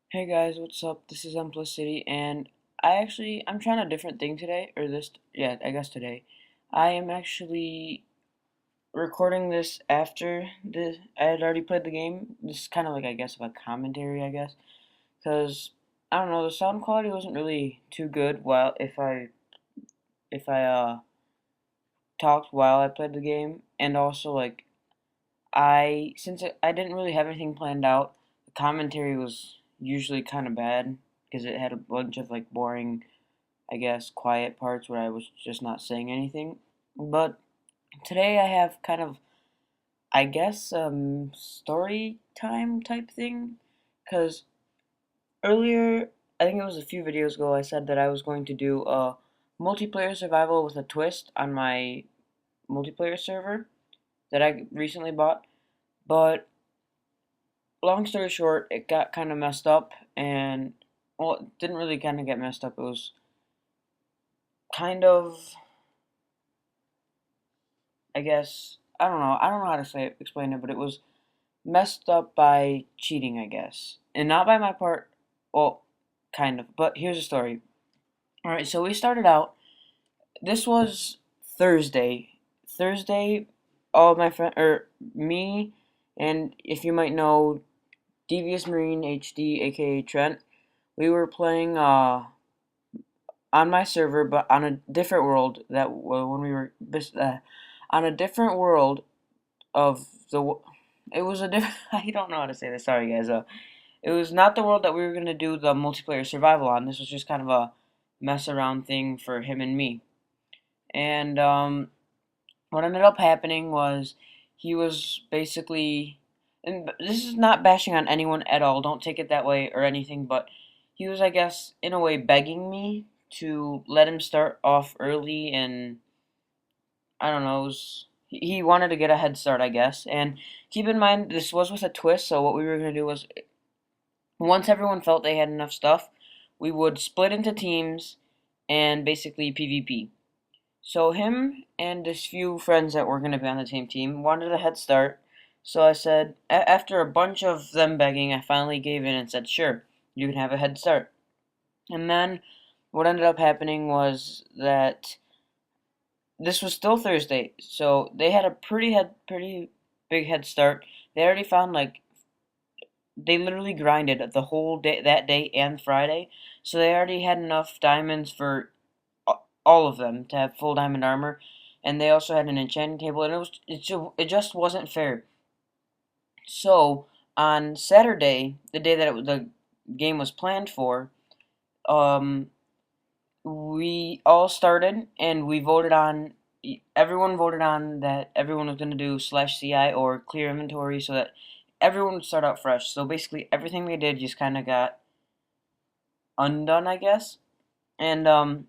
Hey guys, what's up? This is City, and I'm trying a different thing today, or I guess today. I am actually recording this after I had already played the game. This is kind of like, I guess, a commentary, I guess, because I don't know, the sound quality wasn't really too good while if I talked while I played the game, and also like since I didn't really have anything planned out, the commentary was usually kind of bad because it had a bunch of like boring, I guess, quiet parts where I was just not saying anything. But today I have kind of, I guess, story time type thing because earlier, I think it was a few videos ago, I said that I was going to do a multiplayer survival with a twist on my multiplayer server that I recently bought. But long story short, it got kind of messed up, and well, it didn't really kind of get messed up. It was kind of, I guess, I don't know how to explain it, but it was messed up by cheating, I guess, and not by my part. Well, kind of. But here's the story. All right, so we started out. This was Thursday. Thursday, all my friend or me, and if you might know, Devious Marine HD, aka Trent. We were playing on my server, but on a different world. That when we were on a different world of it was a different. I don't know how to say this. Sorry, guys. It was not the world that we were gonna do the multiplayer survival on. This was just kind of a mess around thing for him and me. And what ended up happening was he was basically, and this is not bashing on anyone at all. Don't take it that way or anything, but he was, I guess, in a way begging me to let him start off early, and I don't know, he wanted to get a head start, I guess. And keep in mind, this was with a twist, so what we were going to do was once everyone felt they had enough stuff, we would split into teams and basically PvP. So him and his few friends that were going to be on the same team wanted a head start. So I said, after a bunch of them begging, I finally gave in and said, sure, you can have a head start. And then what ended up happening was that this was still Thursday, so they had a pretty big head start. They already found like they literally grinded the whole day that day and Friday, so they already had enough diamonds for all of them to have full diamond armor, and they also had an enchanting table, and it just wasn't fair. So on Saturday, the day that the game was planned for, um, we all started and we voted on. Everyone voted on that everyone was going to do slash CI or clear inventory so that everyone would start out fresh. So basically, everything they did just kind of got undone, I guess. And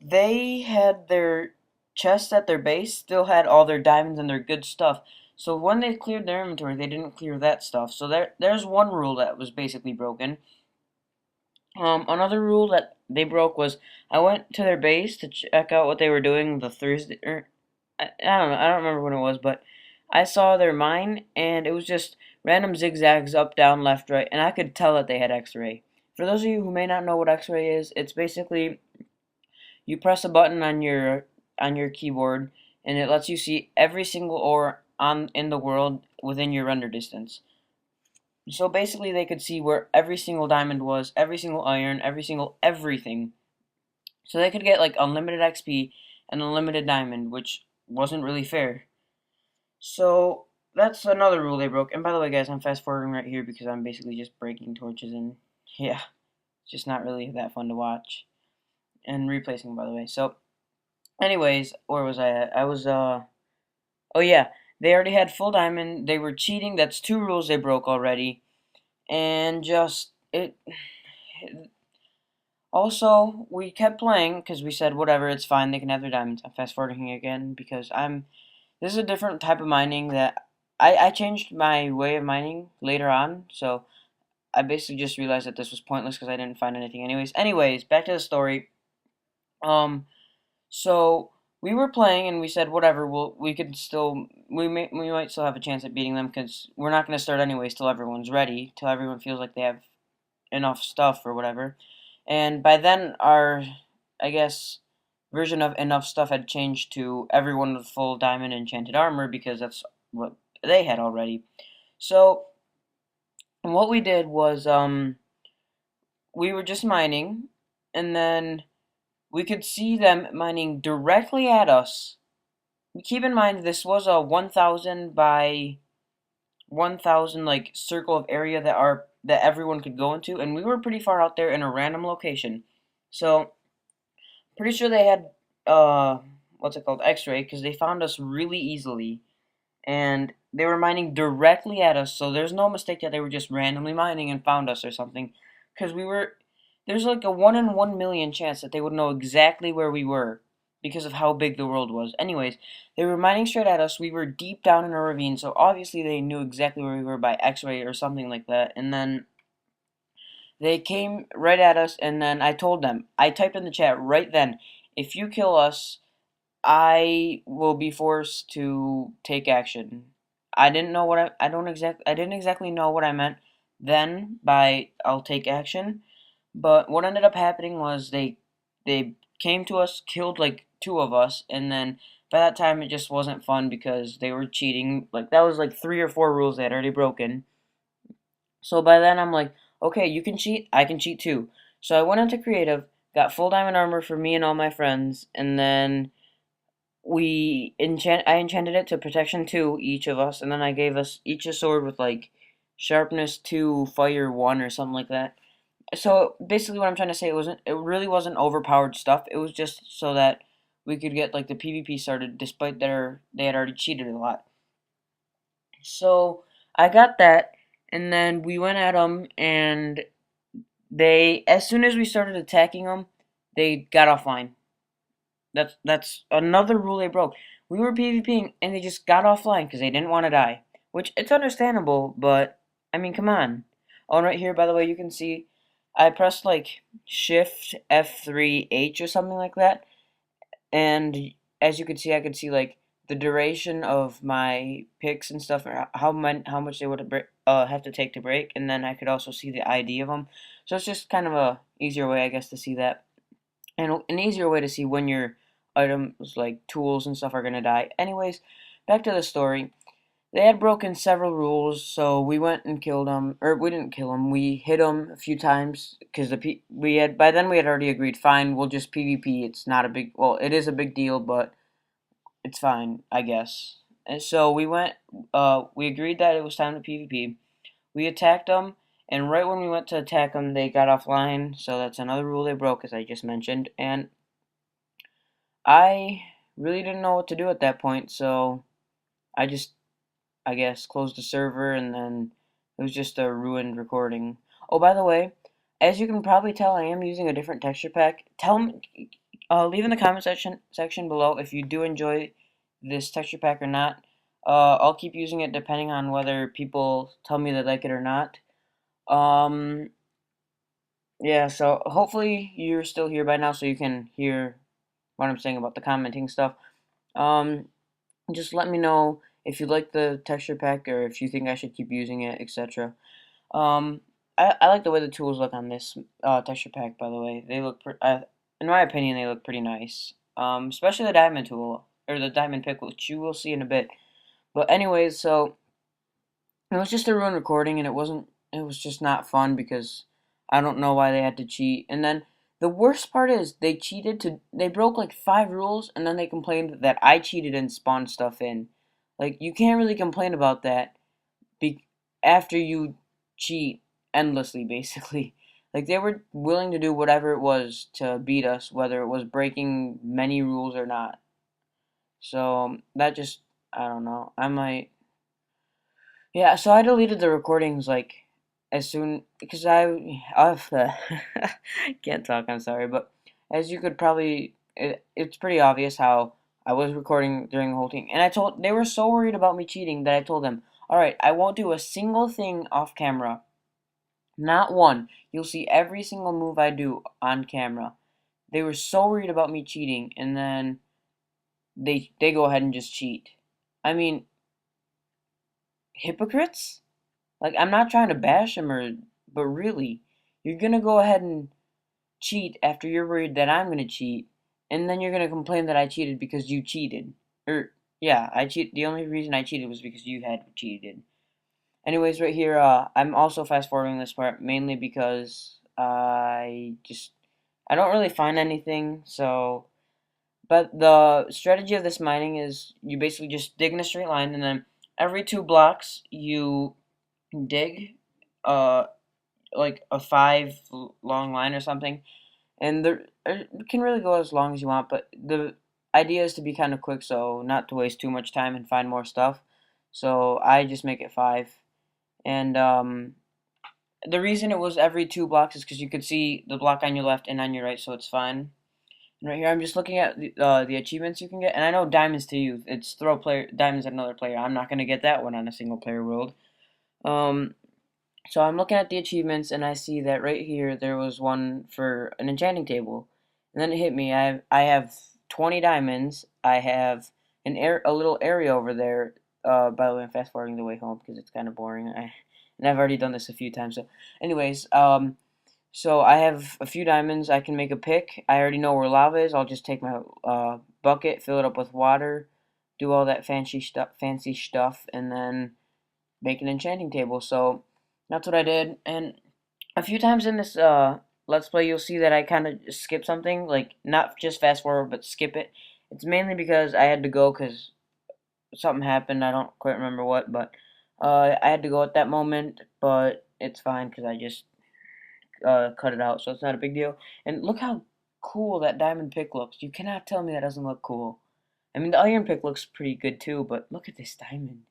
they had their chests at their base still had all their diamonds and their good stuff. So when they cleared their inventory, they didn't clear that stuff. So there's one rule that was basically broken. Another rule that they broke was I went to their base to check out what they were doing the Thursday. I don't know. I don't remember when it was, but I saw their mine, and it was just random zigzags up, down, left, right, and I could tell that they had X-ray. For those of you who may not know what X-ray is, it's basically you press a button on your keyboard, and it lets you see every single ore on in the world within your render distance. So basically, they could see where every single diamond was, every single iron, every single everything. So they could get like unlimited XP and unlimited diamond, which wasn't really fair. So that's another rule they broke. And by the way, guys, I'm fast forwarding right here because I'm basically just breaking torches, and yeah, it's just not really that fun to watch. And replacing, by the way. So, anyways, where was I at? I was oh yeah, they already had full diamond. They were cheating. That's two rules they broke already, and just it. Also, we kept playing because we said whatever, it's fine. They can have their diamonds. I'm fast forwarding again because I'm. This is a different type of mining that I changed my way of mining later on. So I basically just realized that this was pointless because I didn't find anything anyways. Anyways, back to the story. Um, so we were playing and we said whatever. We might still have a chance at beating them because we're not going to start anyways till everyone's ready, till everyone feels like they have enough stuff or whatever. And by then, our, I guess, version of enough stuff had changed to everyone with full diamond enchanted armor because that's what they had already. So what we did was we were just mining, and then we could see them mining directly at us. Keep in mind this was a 1,000 by 1,000 like circle of area that everyone could go into, and we were pretty far out there in a random location. So pretty sure they had what's it called, X-ray, because they found us really easily, and they were mining directly at us. So there's no mistake that they were just randomly mining and found us or something, because there's like a 1 in 1 million chance that they would know exactly where we were because of how big the world was. Anyways, they were mining straight at us. We were deep down in a ravine, so obviously they knew exactly where we were by X-ray or something like that. And then they came right at us, and then I told them, I typed in the chat right then, if you kill us, I will be forced to take action. I didn't know what I didn't exactly know what I meant then by I'll take action, but what ended up happening was they came to us, killed like two of us, and then by that time it just wasn't fun because they were cheating. Like that was like 3 or 4 rules they had already broken. So by then I'm like, okay, you can cheat, I can cheat too. So I went into creative, got full diamond armor for me and all my friends, and then I enchanted it to protection 2 each of us, and then I gave us each a sword with like sharpness 2, fire 1 or something like that. So basically what I'm trying to say, it really wasn't overpowered stuff. It was just so that we could get like the PvP started despite they had already cheated a lot. So I got that, and then we went at them, and as soon as we started attacking them, they got offline. That's another rule they broke. We were PvPing and they just got offline because they didn't want to die. Which it's understandable, but I mean, come on. Oh, and right here, by the way, you can see I pressed like Shift F3H or something like that, and as you can see, I could see like the duration of my picks and stuff, or how much they would have to take to break, and then I could also see the ID of them. So it's just kind of a easier way, I guess, to see that, and an easier way to see when your items like tools and stuff are gonna die. Anyways, back to the story. They had broken several rules, so we went and killed them. Or we didn't kill them. We hit them a few times because we had by then we had already agreed. Fine, we'll just PvP. It's not a big. Well, it is a big deal, but it's fine, I guess. And so we went. We agreed that it was time to PvP. We attacked them, and right when we went to attack them, they got offline. So that's another rule they broke, as I just mentioned. And I really didn't know what to do at that point, so I just, I guess, closed the server, and then it was just a ruined recording. Oh, by the way, as you can probably tell, I am using a different texture pack. Tell me, leave in the comment section below if you do enjoy this texture pack or not. I'll keep using it depending on whether people tell me they like it or not. Um, yeah, so hopefully you're still here by now so you can hear what I'm saying about the commenting stuff. Um, just let me know if you like the texture pack or if you think I should keep using it, etc. Um, I like the way the tools look on this texture pack, by the way. In my opinion, they look pretty nice. Especially the diamond tool, or the diamond pick, which you will see in a bit. But anyways, so it was just a ruined recording, and it was just not fun because I don't know why they had to cheat. And then the worst part is they broke like 5 rules, and then they complained that I cheated and spawned stuff in. Like, you can't really complain about that be, after you cheat endlessly, basically. Like, they were willing to do whatever it was to beat us, whether it was breaking many rules or not. So, that just, I don't know. I might Yeah, so I deleted the recordings like as soon because I've can't talk. I'm sorry, but as you could probably, it's pretty obvious how I was recording during the whole thing, and they were so worried about me cheating that I told them, all right, I won't do a single thing off camera, not one. You'll see every single move I do on camera. They were so worried about me cheating, and then they go ahead and just cheat. I mean, hypocrites? Like, I'm not trying to bash them, but really, you're gonna go ahead and cheat after you're worried that I'm gonna cheat, and then you're gonna complain that I cheated because you cheated. Or yeah, I cheat. The only reason I cheated was because you had cheated. Anyways, right here, I'm also fast forwarding this part mainly because I don't really find anything. So, but the strategy of this mining is you basically just dig in a straight line, and then every 2 blocks you dig, uh, like a long line or something, and it can really go as long as you want, but the idea is to be kind of quick, so not to waste too much time and find more stuff. So I just make it 5, and the reason it was every 2 blocks is because you could see the block on your left and on your right, so it's fine. And right here, I'm just looking at the achievements you can get, and I know diamonds to you. It's throw player diamonds at another player. I'm not gonna get that one on a single player world. Um, so I'm looking at the achievements, and I see that right here there was one for an enchanting table, and then it hit me. I have 20 diamonds. I have a little area over there. By the way, I'm fast forwarding the way home because it's kind of boring. And I've already done this a few times. So, anyways, so I have a few diamonds. I can make a pick. I already know where lava is. I'll just take my bucket, fill it up with water, do all that fancy stuff, and then make an enchanting table. So that's what I did. And a few times in this let's play, you'll see that I kind of skip something, like not just fast forward, but skip it. It's mainly because I had to go because something happened. I don't quite remember what, but I had to go at that moment. But it's fine because I just cut it out, so it's not a big deal. And look how cool that diamond pick looks. You cannot tell me that doesn't look cool. I mean, the iron pick looks pretty good too, but look at this diamond.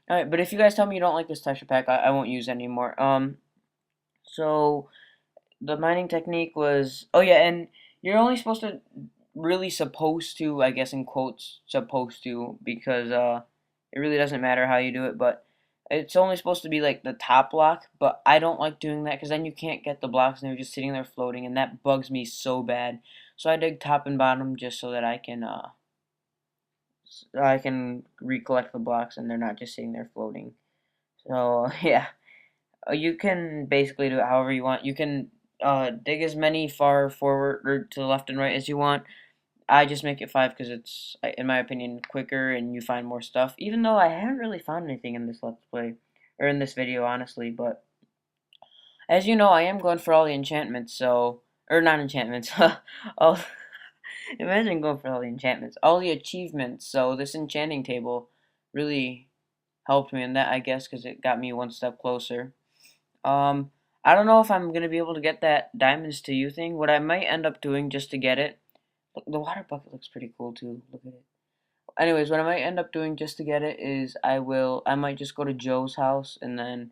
Alright, but if you guys tell me you don't like this texture pack, I won't use it anymore. So the mining technique was, oh yeah, and you're only really supposed to, I guess in quotes, supposed to, because it really doesn't matter how you do it, but it's only supposed to be like the top block, but I don't like doing that because then you can't get the blocks and they're just sitting there floating, and that bugs me so bad. So I dig top and bottom just so that I can recollect the blocks and they're not just sitting there floating. So yeah. You can basically do it however you want. You can dig as many far forward or to the left and right as you want. I just make it 5 because it's, in my opinion, quicker and you find more stuff. Even though I haven't really found anything in this Let's Play, or in this video, honestly. But as you know, I am going for all the enchantments, so, or not enchantments, all, imagine going for all the enchantments, all the achievements. So this enchanting table really helped me in that, I guess, because it got me one step closer. Um, I don't know if I'm gonna be able to get that diamonds to you thing. What I might end up doing just to get it, look, the water bucket looks pretty cool too. Look at it. Anyways, what I might end up doing just to get it is I might just go to Joe's house and then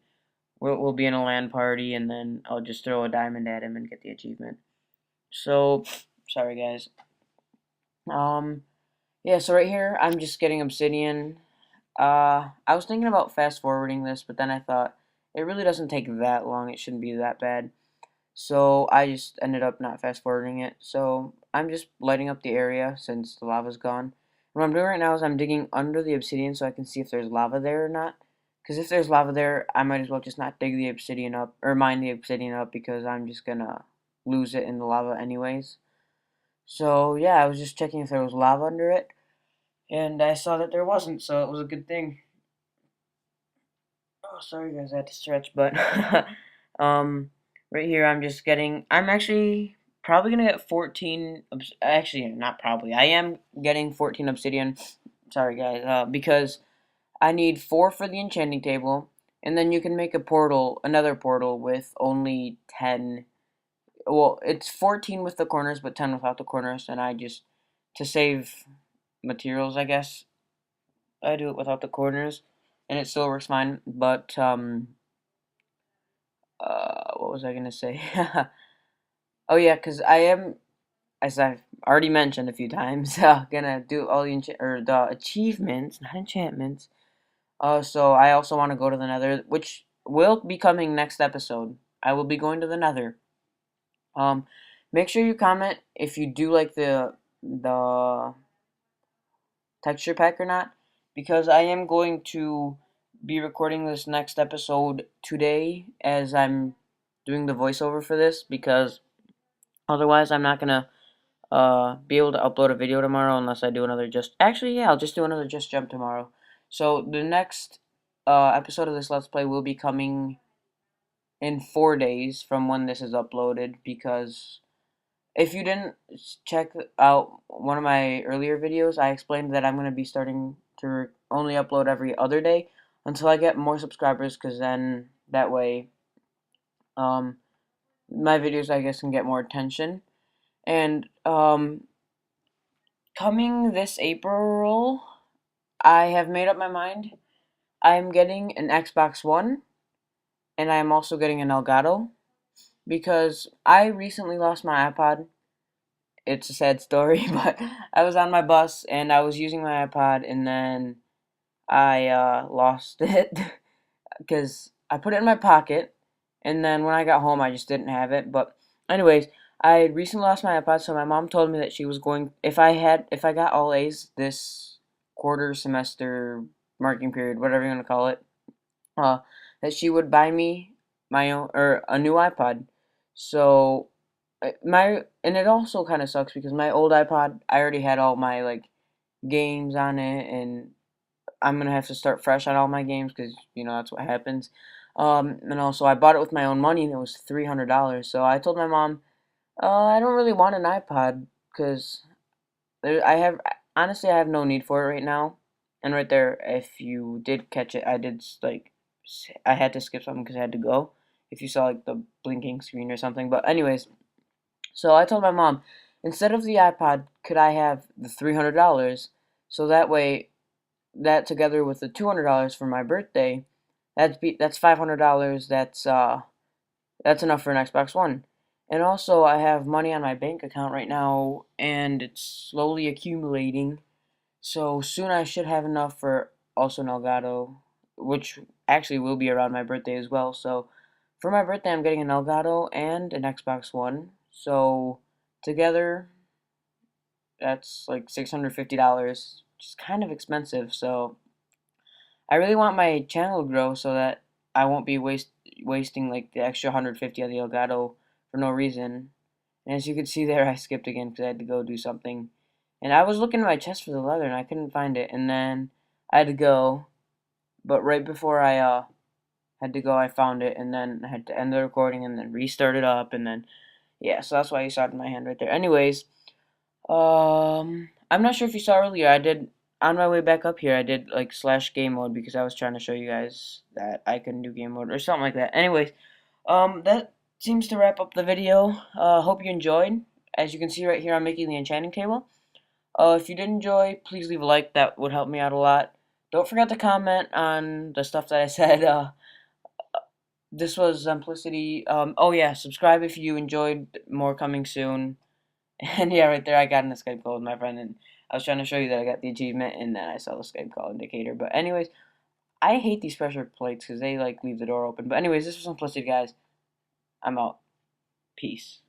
we'll be in a LAN party and then I'll just throw a diamond at him and get the achievement. So, sorry guys. Um, yeah, so right here I'm just getting obsidian. I was thinking about fast forwarding this, but then I thought it really doesn't take that long. It shouldn't be that bad. So I just ended up not fast forwarding it. So I'm just lighting up the area since the lava's gone. What I'm doing right now is I'm digging under the obsidian so I can see if there's lava there or not. Because if there's lava there, I might as well just not dig the obsidian up, or mine the obsidian up, because I'm just gonna lose it in the lava anyways. So yeah, I was just checking if there was lava under it, and I saw that there wasn't, so it was a good thing. Oh, sorry guys, I had to stretch, but um, right here I'm actually probably gonna get 14. Actually, not probably. I am getting 14 obsidian. Sorry guys, because I need 4 for the enchanting table, and then you can make another portal with only 10. Well, it's 14 with the corners, but 10 without the corners, and to save materials, I guess, I do it without the corners, and it still works fine. But what was I gonna say? Oh yeah, because I am, as I've already mentioned a few times, gonna do all the achievements, not enchantments. So I also want to go to the Nether, which will be coming next episode. I will be going to the Nether. Um, make sure you comment if you do like the texture pack or not, because I am going to be recording this next episode today as I'm doing the voiceover for this, because otherwise I'm not gonna be able to upload a video tomorrow unless I do another just actually yeah, I'll just do another just jump tomorrow. So the next episode of this Let's Play will be coming in 4 days from when this is uploaded, because if you didn't check out one of my earlier videos, I explained that I'm going to be starting to only upload every other day until I get more subscribers, because then that way um, my videos, I guess, can get more attention. And coming this April, I have made up my mind. I'm getting an Xbox One, and I am also getting an Elgato, because I recently lost my iPod. It's a sad story, but I was on my bus and I was using my iPod, and then I lost it because I put it in my pocket, and then when I got home, I just didn't have it. But anyways, I recently lost my iPod, so my mom told me that she was going if I got all A's this quarter semester marking period, whatever you want to call it, uh, that she would buy me my own or a new iPod. So my and it also kind of sucks because my old iPod, I already had all my like games on it, and I'm gonna have to start fresh on all my games because that's what happens. And also I bought it with my own money, and it was $300. So I told my mom, I don't really want an iPod because I have honestly I have no need for it right now. And right there, if you did catch it, I did like I had to skip something because I had to go. If you saw like the blinking screen or something, but anyways, so I told my mom, instead of the iPod, could I have the $300? So that way, that together with the $200 for my birthday, that's $500. That's enough for an Xbox One. And also, I have money on my bank account right now, and it's slowly accumulating. So soon I should have enough for also an Elgato, which actually will be around my birthday as well. So for my birthday, I'm getting an Elgato and an Xbox One. So together, that's like $650, which is kind of expensive. So I really want my channel to grow so that I won't be wasting like the extra 150 on the Elgato for no reason. And as you can see there, I skipped again because I had to go do something. And I was looking in my chest for the leather and I couldn't find it. And then I had to go. But right before I had to go, I found it. And then I had to end the recording and then restart it up. And then, yeah, so that's why you saw it in my hand right there. Anyways, I'm not sure if you saw earlier. I did, on my way back up here, I did like slash game mode because I was trying to show you guys that I can do game mode or something like that. Anyways, that seems to wrap up the video. Hope you enjoyed. As you can see right here, I'm making the enchanting table. If you did enjoy, please leave a like. That would help me out a lot. Don't forget to comment on the stuff that I said. This was Simplicity. Oh yeah, subscribe if you enjoyed. More coming soon. And yeah, right there, I got in a Skype call with my friend, and I was trying to show you that I got the achievement, and then I saw the Skype call indicator. But anyways, I hate these pressure plates because they like leave the door open. But anyways, this was Simplicity, guys. I'm out. Peace.